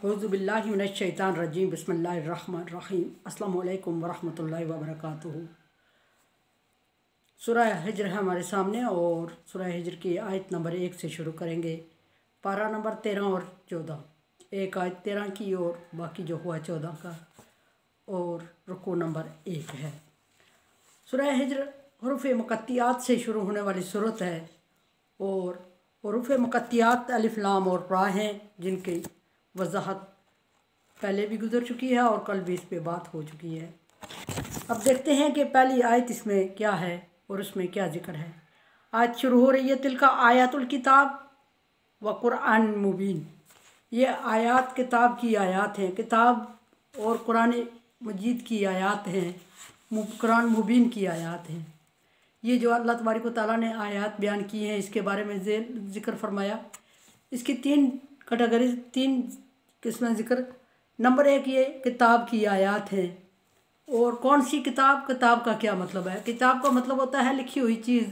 औज़ुबिल्लाहि मिनश्शैतानिर्रजीम बिस्मिल्लाहिर्रहमानिर्रहीम अस्सलामु अलैकुम वरहमतुल्लाहि वबरकातुहू। सूरह हिज्र है हमारे सामने और सूरह हिज्र की आयत नंबर 1 से शुरू करेंगे। पारा नंबर 13 और 14, एक आयत 13 की और बाकी जो हुआ 14 का, और रुकू नंबर 1 है। सूरह हिज्र हरूफ मुक़त्तियात से शुरू होने वाली सूरत है और हरूफ मुक़त्तियात अलिफ लाम और रा हैं, जिनकी वजाहत पहले भी गुजर चुकी है और कल भी इस पे बात हो चुकी है। अब देखते हैं कि पहली आयत इसमें क्या है और उसमें क्या जिक्र है। आयत शुरू हो रही है, तिलका आयातुल किताब व कुरान मुबीन। ये आयात किताब की आयात हैं, किताब और कुरान मजीद की आयात हैं, कुरान मुबीन की आयात हैं। ये जो अल्लाह तबारक व तआला ने आयात बयान की हैं, इसके बारे में जिक्र फरमाया। इसकी 3 कैटेगरी, 3 किस्में जिक्र। नंबर 1 ये किताब की आयात हैं। और कौन सी किताब? किताब का क्या मतलब है? किताब का मतलब होता है लिखी हुई चीज़।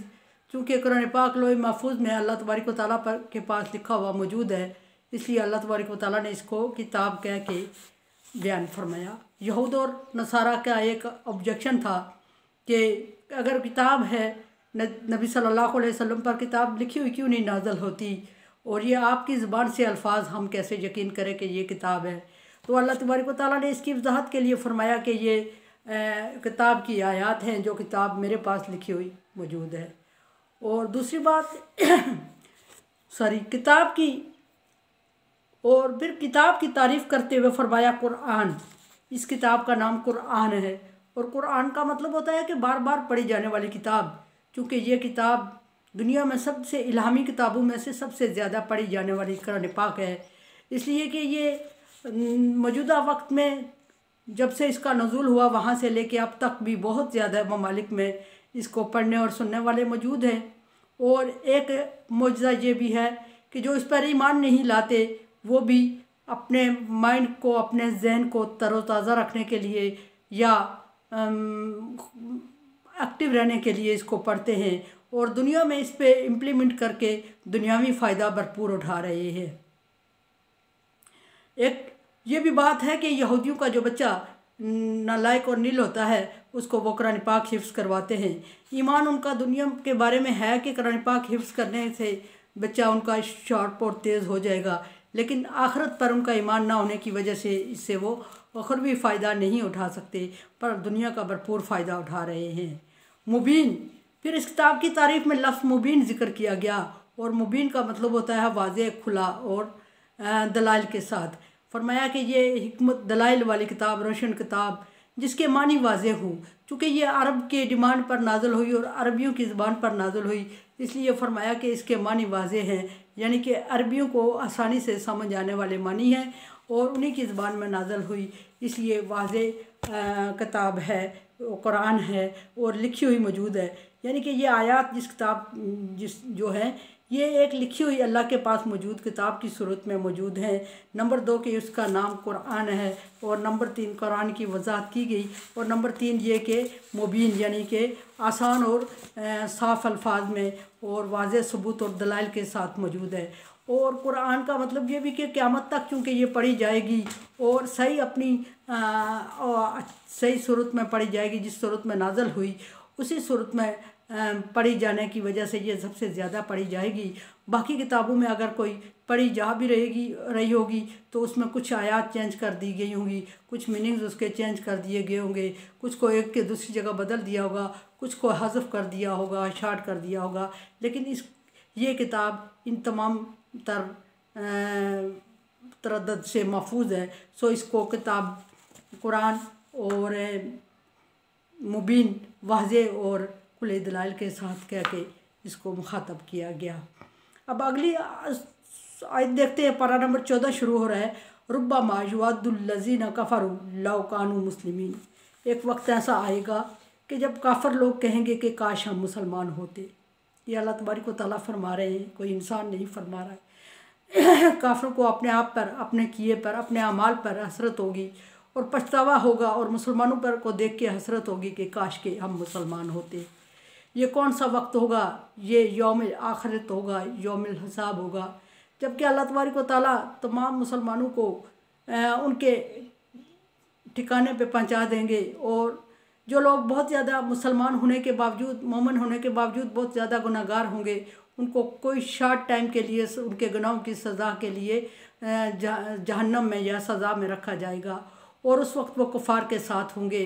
चूँकि कुरान पाक लोहे महफूज में अल्लाह तबारक व तआला के पास लिखा हुआ मौजूद है, इसलिए अल्लाह तबारक व तआला ने इसको किताब कह के बयान फरमाया। यहूद और नसारा का एक ऑब्जेक्शन था कि अगर किताब है, नबी सल्लल्लाहु अलैहि वसल्लम पर किताब लिखी हुई क्यों नहीं नाज़िल होती, और ये आपकी ज़ुबान से अल्फाज हम कैसे यकीन करें कि ये किताब है। तो अल्लाह तबारक व तआला ने इसकी वजाहत के लिए फरमाया कि ये किताब की आयात हैं, जो किताब मेरे पास लिखी हुई मौजूद है। और दूसरी बात किताब की, और फिर किताब की तारीफ़ करते हुए फरमाया कुरान। इस किताब का नाम कुरान है और कुरान का मतलब होता है कि बार बार पढ़ी जाने वाली किताब। चूँकि ये किताब दुनिया में सबसे इल्हामी किताबों में से सबसे ज़्यादा पढ़ी जाने वाली कुरान पाक है, इसलिए कि ये मौजूदा वक्त में जब से इसका नज़ूल हुआ वहाँ से लेके अब तक भी बहुत ज़्यादा ममालिक में इसको पढ़ने और सुनने वाले मौजूद हैं। और एक मौजज़ा ये भी है कि जो इस पर ईमान नहीं लाते वो भी अपने माइंड को, अपने जहन को तरोताज़ा रखने के लिए या एक्टिव रहने के लिए इसको पढ़ते हैं और दुनिया में इस पे इम्प्लीमेंट करके दुनियावी फ़ायदा भरपूर उठा रहे हैं। एक ये भी बात है कि यहूदियों का जो बच्चा नालायक और नील होता है, उसको वो कुरान पाक हिफ्ज़ करवाते हैं। ईमान उनका दुनिया के बारे में है कि कुरान पाक हिफ्ज़ करने से बच्चा उनका शार्प और तेज़ हो जाएगा, लेकिन आखिरत पर उनका ईमान ना होने की वजह से इससे वो उखरवी फ़ायदा नहीं उठा सकते, पर दुनिया का भरपूर फ़ायदा उठा रहे हैं। मुबीन, फिर इस किताब की तारीफ़ में लफ्ज़ मुबीन ज़िक्र किया गया, और मुबीन का मतलब होता है वाज़े, खुला और दलाइल के साथ। फरमाया कि ये हिकमत दलाइल वाली किताब, रोशन किताब, जिसके मानी वाज़े हों। चूँकि ये अरब के डिमांड पर नाज़िल हुई और अरबियों की ज़बान पर नाज़िल हुई, इसलिए फरमाया कि इसके मानी वाज़े हैं, यानी कि अरबियों को आसानी से समझ आने वाले मानी हैं और उन्हीं की ज़बान में नाज़िल हुई, इसलिए वाज़े किताब है, कुरान है और लिखी हुई मौजूद है। यानी कि ये आयात जो है ये एक लिखी हुई अल्लाह के पास मौजूद किताब की सूरत में मौजूद है। नंबर 2 कि उसका नाम कुरान है, और नंबर 3 कुरान की वजाहत की गई, और नंबर 3 ये कि मुबीन यानी कि आसान और साफ़ अल्फाज में और वाज़े सबूत और दलाइल के साथ मौजूद है। और कुरान का मतलब ये भी कि क़यामत तक चूँकि ये पढ़ी जाएगी और सही अपनी सही सूरत में पढ़ी जाएगी, जिस सूरत में नाज़िल हुई उसी सूरत में पढ़ी जाने की वजह से ये सबसे ज़्यादा पढ़ी जाएगी। बाकी किताबों में अगर कोई पढ़ी जा भी रही होगी तो उसमें कुछ आयात चेंज कर दी गई होंगी, कुछ मीनिंग्स उसके चेंज कर दिए गए होंगे, कुछ को एक के दूसरी जगह बदल दिया होगा, कुछ को हज़फ कर दिया होगा, शार्ट कर दिया होगा, लेकिन ये किताब इन तमाम तरद्दुद से महफूज है। सो इसको किताब कुरान और मुबीन, वाज़े और खुले दलाइल के साथ कह के इसको मुखातब किया गया। अब अगली आयत देखते हैं। पारा नंबर 14 शुरू हो रहा है, रुब्बा मायुद्दुल्लज़ीना कफ़रू लौ कानू मुस्लिमीन। एक वक्त ऐसा आएगा कि जब काफ़र लोग कहेंगे कि काश हम मुसलमान होते। ये अल्लाह तबारक व तआला फरमा रहे हैं, कोई इंसान नहीं फरमा रहा है। काफ़रों को अपने आप पर, अपने किए पर, अपने अमाल पर हसरत होगी और पछतावा होगा, और मुसलमानों पर को देख के हसरत होगी कि काश के हम मुसलमान होते। ये कौन सा वक्त होगा? ये यौमिल आखिरत होगा, यौमिल हिसाब होगा, जबकि अल्लाह तबारक व तआला तमाम मुसलमानों को उनके ठिकाने पे पहुंचा देंगे। और जो लोग बहुत ज़्यादा मुसलमान होने के बावजूद, मोमिन होने के बावजूद बहुत ज़्यादा गुनहगार होंगे, उनको कोई शॉर्ट टाइम के लिए उनके गुनाहों की सज़ा के लिए जहन्नम में या सज़ा में रखा जाएगा। और उस वक्त वो कुफ़ार के साथ होंगे,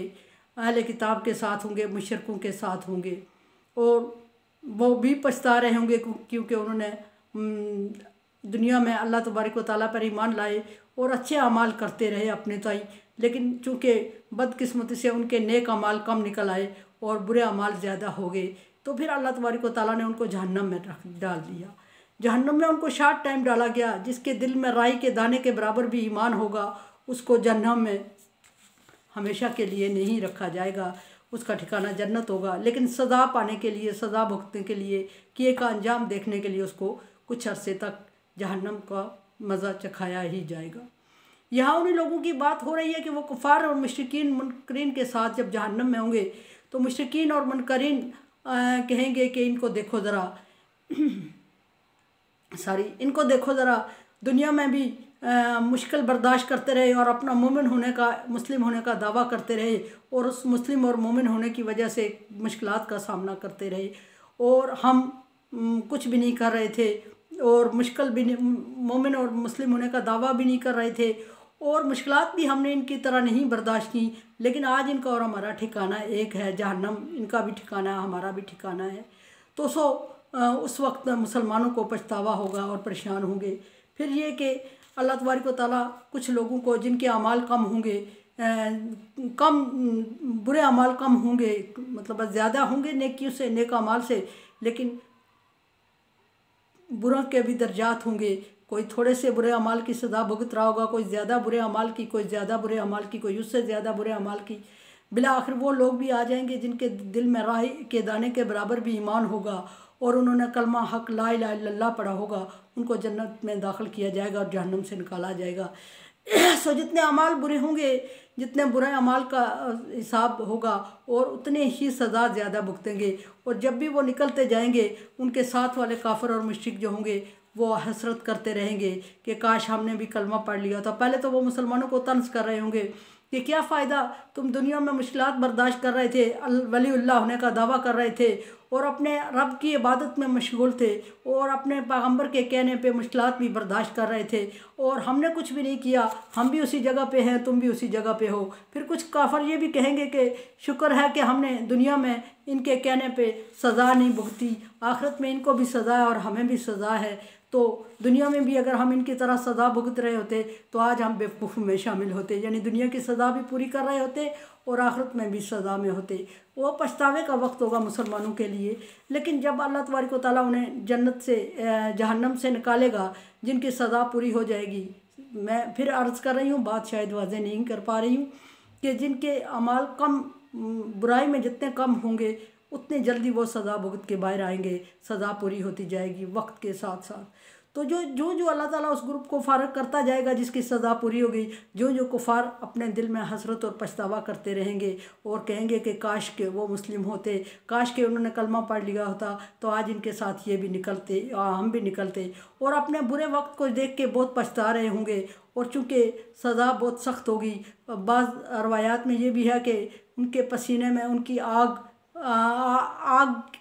अहले किताब के साथ होंगे, मुशरिकों के साथ होंगे। और वो भी पछता रहे होंगे क्योंकि उन्होंने दुनिया में अल्लाह तबारक व तआला पर ईमान लाए और अच्छे अमाल करते रहे अपने ताई, लेकिन चूँकि बदकिस्मती से उनके नेक अमाल कम निकल आए और बुरे अमाल ज़्यादा हो गए, तो फिर अल्लाह तबारक व तआला ने उनको जहन्नम में डाल दिया। जहन्नम में उनको शॉर्ट टाइम डाला गया। जिसके दिल में राई के दाने के बराबर भी ईमान होगा, उसको जहन्नम में हमेशा के लिए नहीं रखा जाएगा, उसका ठिकाना जन्नत होगा। लेकिन सज़ा पाने के लिए, सज़ा भुगतने के लिए, किए का अंजाम देखने के लिए उसको कुछ अरसे तक जहन्नम का मज़ा चखाया ही जाएगा। यहाँ उन्हीं लोगों की बात हो रही है कि वो कुफ़ार और मुशरिकीन मुनकरीन के साथ जब जहन्नम में होंगे तो मुशरिकीन और मुनकरीन कहेंगे कि इनको देखो ज़रा इनको देखो ज़रा, दुनिया में भी मुश्किल बर्दाश्त करते रहे और अपना मोमिन होने का, मुस्लिम होने का दावा करते रहे और उस मुस्लिम और मोमिन होने की वजह से मुश्किलात का सामना करते रहे, और हम कुछ भी नहीं कर रहे थे और मुश्किल भी मोमिन और मुस्लिम होने का दावा भी नहीं कर रहे थे और मुश्किलात भी हमने इनकी तरह नहीं बर्दाश्त की। लेकिन आज इनका और हमारा ठिकाना एक है, जहन्नम। इनका भी ठिकाना है, हमारा भी ठिकाना है। तो उस वक्त मुसलमानों को पछतावा होगा और परेशान होंगे। फिर ये कि अल्लाह तबारक व तआला कुछ लोगों को जिनके अमाल कम होंगे, बुरे अमाल कम होंगे, मतलब ज़्यादा होंगे नेकियों से, नेक अमाल से, लेकिन बुरा के भी दर्जात होंगे। कोई थोड़े से बुरे अमाल की सज़ा भुगत रहा होगा, कोई ज़्यादा बुरे अमाल की, कोई ज़्यादा बुरे अमाल की, कोई उससे ज़्यादा बुरे अमाल की। बिला आखिर वो लोग भी आ जाएंगे जिनके दिल में राह के दाने के बराबर भी ईमान होगा और उन्होंने कलमा हक ला इलाहा इल्लल्लाह पढ़ा होगा। उनको जन्नत में दाखिल किया जाएगा और जहन्नम से निकाला जाएगा। सो जितने अमाल बुरे होंगे, जितने बुरे अमाल का हिसाब होगा और उतने ही सज़ा ज़्यादा भुगतेंगे। और जब भी वो निकलते जाएंगे, उनके साथ वाले काफिर और मुश्रिक जो होंगे वो हसरत करते रहेंगे कि काश हमने भी कलमा पढ़ लिया था। पहले तो वो मुसलमानों को तंज कर रहे होंगे कि क्या फ़ायदा, तुम दुनिया में मुश्किलात बर्दाश्त कर रहे थे, वलीउल्लाह होने का दावा कर रहे थे और अपने रब की इबादत में मशगूल थे और अपने पैगंबर के कहने पे मुश्किलात भी बर्दाश्त कर रहे थे और हमने कुछ भी नहीं किया, हम भी उसी जगह पे हैं, तुम भी उसी जगह पे हो। फिर कुछ काफिर ये भी कहेंगे कि शुक्र है कि हमने दुनिया में इनके कहने पे सज़ा नहीं भुगती, आखिरत में इनको भी सज़ा है और हमें भी सज़ा है। तो दुनिया में भी अगर हम इनकी तरह सज़ा भुगत रहे होते तो आज हम बेवकूफ़ में शामिल होते, यानी दुनिया की सज़ा भी पूरी कर रहे होते और आखिरत में भी सज़ा में होते। वो पछतावे का वक्त होगा मुसलमानों के लिए। लेकिन जब अल्लाह तबारक व तआला उन्हें जन्नत से, जहन्नम से निकालेगा, जिनकी सज़ा पूरी हो जाएगी, मैं फिर अर्ज़ कर रही हूँ, बात शायद वाज़ेह नहीं कर पा रही हूँ, कि जिनके अमाल कम, बुराई में जितने कम होंगे उतने जल्दी वो सज़ा भुगत के बाहर आएंगे, सज़ा पूरी होती जाएगी वक्त के साथ साथ। तो जो अल्लाह ताला उस ग्रुप को फारग करता जाएगा जिसकी सज़ा पूरी हो गई, जो कुफार अपने दिल में हसरत और पछतावा करते रहेंगे और कहेंगे कि काश के वो मुस्लिम होते, काश के उन्होंने कलमा पढ़ लिया होता तो आज इनके साथ ये भी निकलते, हम भी निकलते, और अपने बुरे वक्त को देख के बहुत पछता रहे होंगे। और चूँकि सज़ा बहुत सख्त होगी, बाज़ रवायात में ये भी है कि उनके पसीने में उनकी आग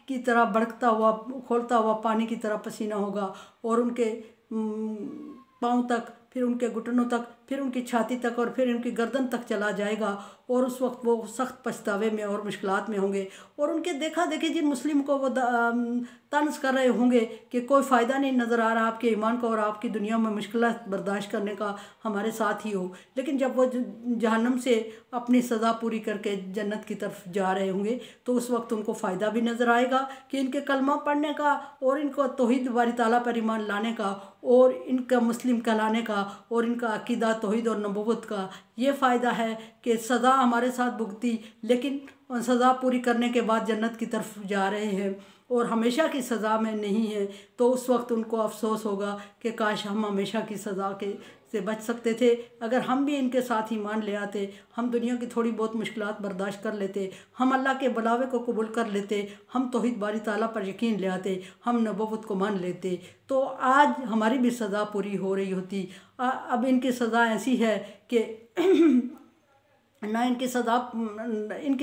की तरह भड़कता हुआ, खोलता हुआ पानी की तरह पसीना होगा और उनके पाँव तक, फिर उनके घुटनों तक, फिर उनकी छाती तक और फिर उनकी गर्दन तक चला जाएगा। और उस वक्त वो सख्त पछतावे में और मुश्किलात में होंगे और उनके देखा देखी जिन मुस्लिम को वो तंज कर रहे होंगे कि कोई फ़ायदा नहीं नज़र आ रहा आपके ईमान का और आपकी दुनिया में मुश्किलात बर्दाश्त करने का, हमारे साथ ही हो। लेकिन जब वो जहन्नम से अपनी सज़ा पूरी करके जन्नत की तरफ जा रहे होंगे तो उस वक्त उनको फ़ायदा भी नज़र आएगा कि इनके कलमा पढ़ने का और इनको तौहीद बारी ताला पर ईमान लाने का और इनका मुस्लिम कहलाने का और इनका अकीदा तौहीद और नबूवत का ये फ़ायदा है कि सज़ा हमारे साथ भुगती, लेकिन सज़ा पूरी करने के बाद जन्नत की तरफ जा रहे हैं और हमेशा की सज़ा में नहीं है। तो उस वक्त उनको अफसोस होगा कि काश हम हमेशा की सज़ा के से बच सकते थे। अगर हम भी इनके साथ ईमान ले आते, हम दुनिया की थोड़ी बहुत मुश्किलात बर्दाश्त कर लेते, हम अल्लाह के बुलावे को कबूल कर लेते, हम तौहीद बारी ताला पर यकीन ले आते, हम नबूवत को मान लेते, तो आज हमारी भी सज़ा पूरी हो रही होती। अब इनकी सज़ा ऐसी है कि ना इनकी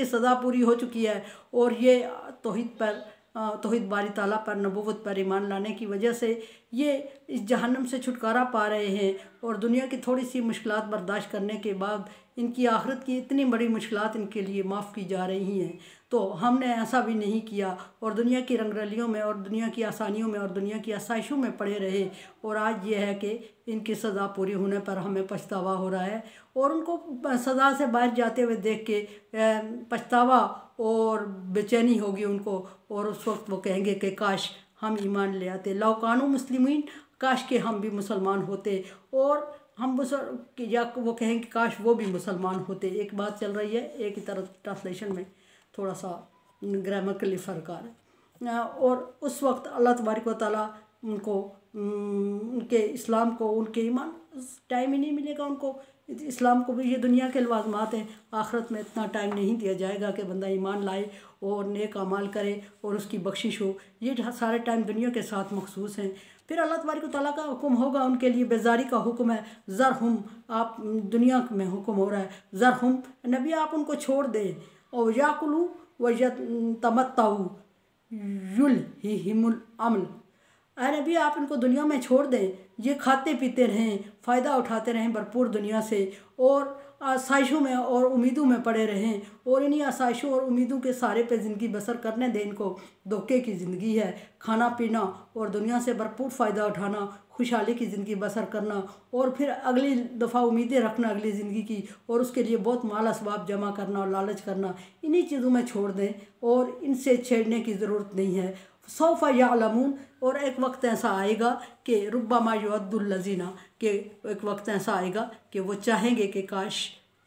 सज़ा पूरी हो चुकी है, और ये तौहीद बारी ताला पर नबूवत पर ईमान लाने की वजह से ये इस जहन्नम से छुटकारा पा रहे हैं। और दुनिया की थोड़ी सी मुश्किलात बर्दाश्त करने के बाद इनकी आखिरत की इतनी बड़ी मुश्किलात इनके लिए माफ़ की जा रही हैं। तो हमने ऐसा भी नहीं किया और दुनिया की रंगरलियों में और दुनिया की आसानियों में और दुनिया की आसाइशों में पड़े रहे, और आज ये है कि इनकी सज़ा पूरी होने पर हमें पछतावा हो रहा है। और उनको सज़ा से बाहर जाते हुए देख के पछतावा और बेचैनी होगी उनको, और उस वक्त वो कहेंगे कि काश हम ईमान ले आते, लौ कानू मुस्लिमीन, काश के हम भी मुसलमान होते, और या वो कहेंगे काश वो भी मुसलमान होते। एक बात चल रही है, एक ही तरह ट्रांसलेशन में थोड़ा सा ग्रामेटिकली फ़र्क आ रहा है। और उस वक्त अल्लाह तबारक व तआला उनको उनके इस्लाम को, उनके ईमान, टाइम ही नहीं मिलेगा उनको। इस्लाम को भी ये दुनिया के लवाजमात हैं, आखिरत में इतना टाइम नहीं दिया जाएगा कि बंदा ईमान लाए और नेक अमाल करे और उसकी बख्शिश हो। ये सारे टाइम दुनिया के साथ मखसूस हैं। फिर अल्लाह तबारक व तआला का हुक्म होगा उनके लिए, बेजारी का हुक्म है, ज़रहुम, आप दुनिया में हुक्म हो रहा है, ज़रहुम नबी आप उनको छोड़ दें, और याकुलू व यतमत्ताऊ युलहिहिमुल अमल, अरे नबी आप इनको दुनिया में छोड़ दें, ये खाते पीते रहें, फ़ायदा उठाते रहें भरपूर दुनिया से, और आसाइशों में और उम्मीदों में पड़े रहें, और इन्हीं आसाइशों और उम्मीदों के सहारे पे ज़िंदगी बसर करने दें। इनको धोखे की ज़िंदगी है, खाना पीना और दुनिया से भरपूर फ़ायदा उठाना, खुशहाली की ज़िंदगी बसर करना, और फिर अगली दफ़ा उम्मीदें रखना अगली ज़िंदगी की, और उसके लिए बहुत माल असबाब जमा करना और लालच करना, इन्हीं चीज़ों में छोड़ दें और इनसे छेड़ने की ज़रूरत नहीं है। सौफ़ा यालमून, और एक वक्त ऐसा आएगा कि रुब्बमा युअद्दुल लज़ीना, कि एक वक्त ऐसा आएगा कि वो चाहेंगे कि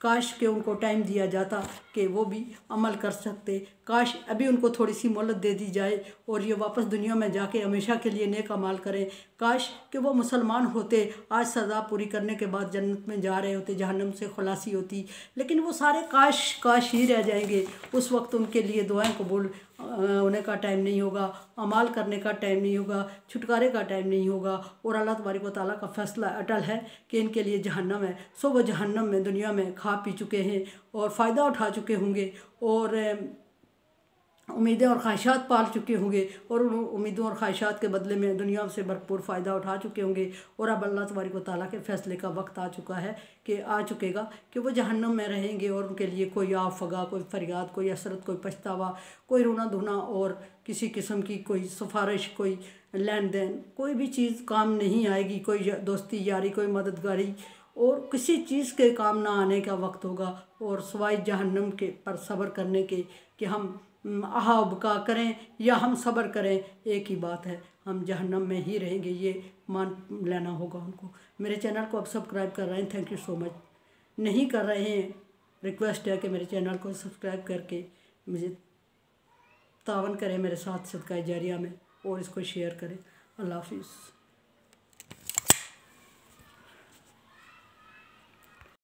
काश के उनको टाइम दिया जाता कि वो भी अमल कर सकते, काश अभी उनको थोड़ी सी मोहलत दे दी जाए और ये वापस दुनिया में जाके हमेशा के लिए नेक अमाल करें, काश कि वो मुसलमान होते, आज सज़ा पूरी करने के बाद जन्नत में जा रहे होते, जहन्नम से खलासी होती। लेकिन वो सारे काश ही रह जाएंगे। उस वक्त उनके लिए दुआएं कबूल होने का टाइम नहीं होगा, अमाल करने का टाइम नहीं होगा, छुटकारे का टाइम नहीं होगा, और अल्लाह तबारक व तआला का फैसला अटल है कि इनके लिए जहन्नम है। सो वो जहन्नम में दुनिया में खा पी चुके हैं और फ़ायदा उठा चुके होंगे, और उम्मीदें और ख्वाहिशात पाल चुके होंगे, और उन उम्मीदों और ख्वाहिशात के बदले में दुनिया से भरपूर फ़ायदा उठा चुके होंगे। और अब अल्लाह तबारक व तआला के फ़ैसले का वक्त आ चुका है कि कि वो जहन्नम में रहेंगे, और उनके लिए कोई आफगा, कोई फरियाद, कोई असरत, कोई पछतावा, कोई रोना धोना और किसी किस्म की कोई सिफारिश, कोई लेन देन, कोई भी चीज़ काम नहीं आएगी। कोई दोस्ती यारी, कोई मददगारी और किसी चीज़ के काम ना आने का वक्त होगा, और सिवाय जहन्नम के पर सब्र करने के कि हम आहा बका करें या हम सब्र करें, एक ही बात है, हम जहन्नम में ही रहेंगे, ये मान लेना होगा उनको। मेरे चैनल को अब सब्सक्राइब कर रहे हैं, थैंक यू सो मच। नहीं कर रहे हैं, रिक्वेस्ट है कि मेरे चैनल को सब्सक्राइब करके मुझे तावन करें मेरे साथ सदका जारिया में, और इसको शेयर करें। अल्लाह हाफिज़।